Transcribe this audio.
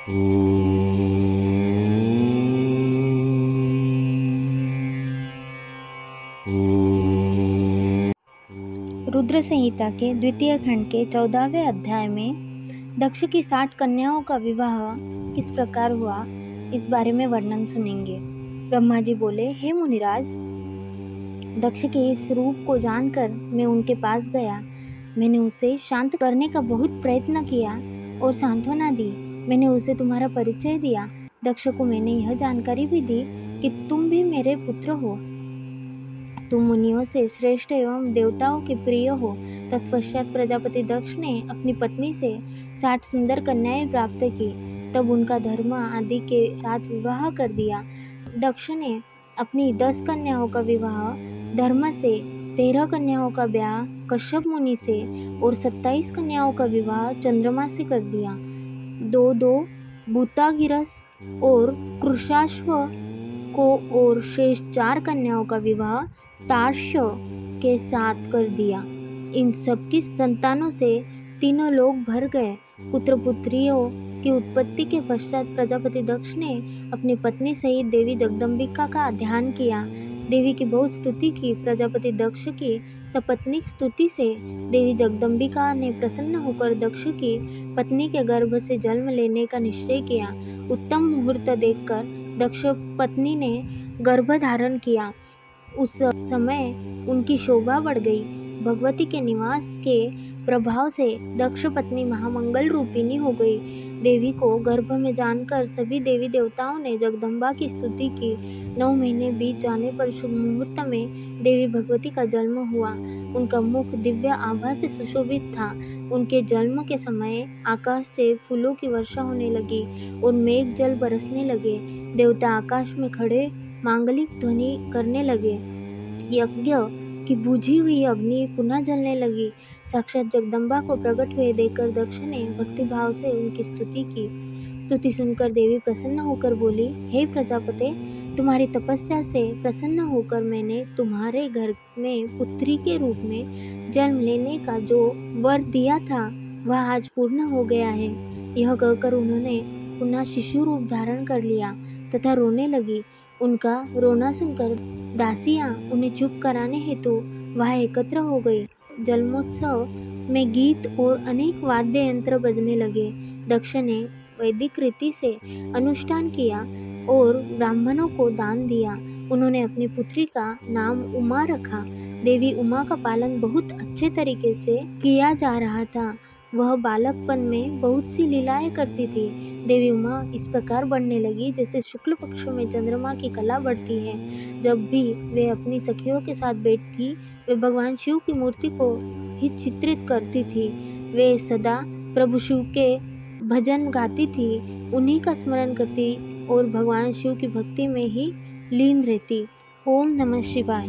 रुद्र संहिता के द्वितीय खंड के 14वें अध्याय में दक्ष की 60 कन्याओं का विवाह किस प्रकार हुआ, इस बारे में वर्णन सुनेंगे। ब्रह्मा जी बोले, हे मुनिराज, दक्ष के इस रूप को जानकर मैं उनके पास गया। मैंने उसे शांत करने का बहुत प्रयत्न किया और सांत्वना दी। मैंने उसे तुम्हारा परिचय दिया। दक्ष को मैंने यह जानकारी भी दी कि तुम भी मेरे पुत्र हो, तुम मुनियों से श्रेष्ठ एवं देवताओं के प्रिय हो। तत्पश्चात प्रजापति दक्ष ने अपनी पत्नी से 60 सुंदर कन्याएं प्राप्त की। तब उनका धर्म आदि के साथ विवाह कर दिया। दक्ष ने अपनी 10 कन्याओं का विवाह धर्म से, 13 कन्याओं का ब्याह कश्यप मुनि से और 27 कन्याओं का विवाह चंद्रमा से कर दिया। 2 भूतागिरस और कृशाश्व को और शेष 4 कन्याओं का विवाह तार्क्ष्य के साथ कर दिया। इन सबकी संतानों से तीनों लोग भर गए। पुत्र पुत्रियों की उत्पत्ति के पश्चात प्रजापति दक्ष ने अपनी पत्नी सहित देवी जगदम्बिका का ध्यान किया। देवी की बहुत स्तुति की। प्रजापति दक्ष की सपत्नीक स्तुति से देवी जगदम्बिका ने प्रसन्न होकर दक्ष की पत्नी के गर्भ से जन्म लेने का निश्चय किया। उत्तम मुहूर्त देखकर दक्ष पत्नी ने गर्भ धारण किया। उस समय उनकी शोभा बढ़ गई। भगवती के निवास के प्रभाव से दक्ष पत्नी महामंगल रूपिणी हो गई। देवी को गर्भ में जानकर सभी देवी देवताओं ने जगदम्बा की स्तुति की। 9 महीने बीत जाने पर शुभ मुहूर्त में देवी भगवती का जन्म हुआ। उनका मुख दिव्य आभा से सुशोभित था। उनके जन्म के समय आकाश से फूलों की वर्षा होने लगी और मेघ जल बरसने लगे। देवता आकाश में खड़े मांगलिक ध्वनि करने लगे। यज्ञ की बुझी हुई अग्नि पुनः जलने लगी। साक्षात जगदम्बा को प्रकट हुए देखकर दक्ष ने भक्तिभाव से उनकी स्तुति की। स्तुति सुनकर देवी प्रसन्न होकर बोली, हे प्रजापते, तुम्हारी तपस्या से प्रसन्न होकर मैंने तुम्हारे घर में पुत्री के रूप में जन्म लेने का जो वर दिया था वह आज पूर्ण हो गया है। यह कहकर उन्होंने पुनः शिशु रूप धारण कर लिया तथा रोने लगी। उनका रोना सुनकर दासियां उन्हें चुप कराने हेतु वहां एकत्र हो गई। जन्मोत्सव में गीत और अनेक वाद्य यंत्र बजने लगे। दक्ष ने वैदिक रीति से अनुष्ठान किया और ब्राह्मणों को दान दिया। उन्होंने अपनी पुत्री का नाम उमा रखा। देवी उमा का पालन बहुत अच्छे तरीके से किया जा रहा था। वह बालकपन में बहुत सी लीलाएं करती थी। देवी उमा इस प्रकार बढ़ने लगी जैसे शुक्ल पक्ष में चंद्रमा की कला बढ़ती है। जब भी वे अपनी सखियों के साथ बैठती, वे भगवान शिव की मूर्ति को ही चित्रित करती थी। वे सदा प्रभु शिव के भजन गाती थी, उन्हीं का स्मरण करती और भगवान शिव की भक्ति में ही लीन रहती। ओम नमः शिवाय।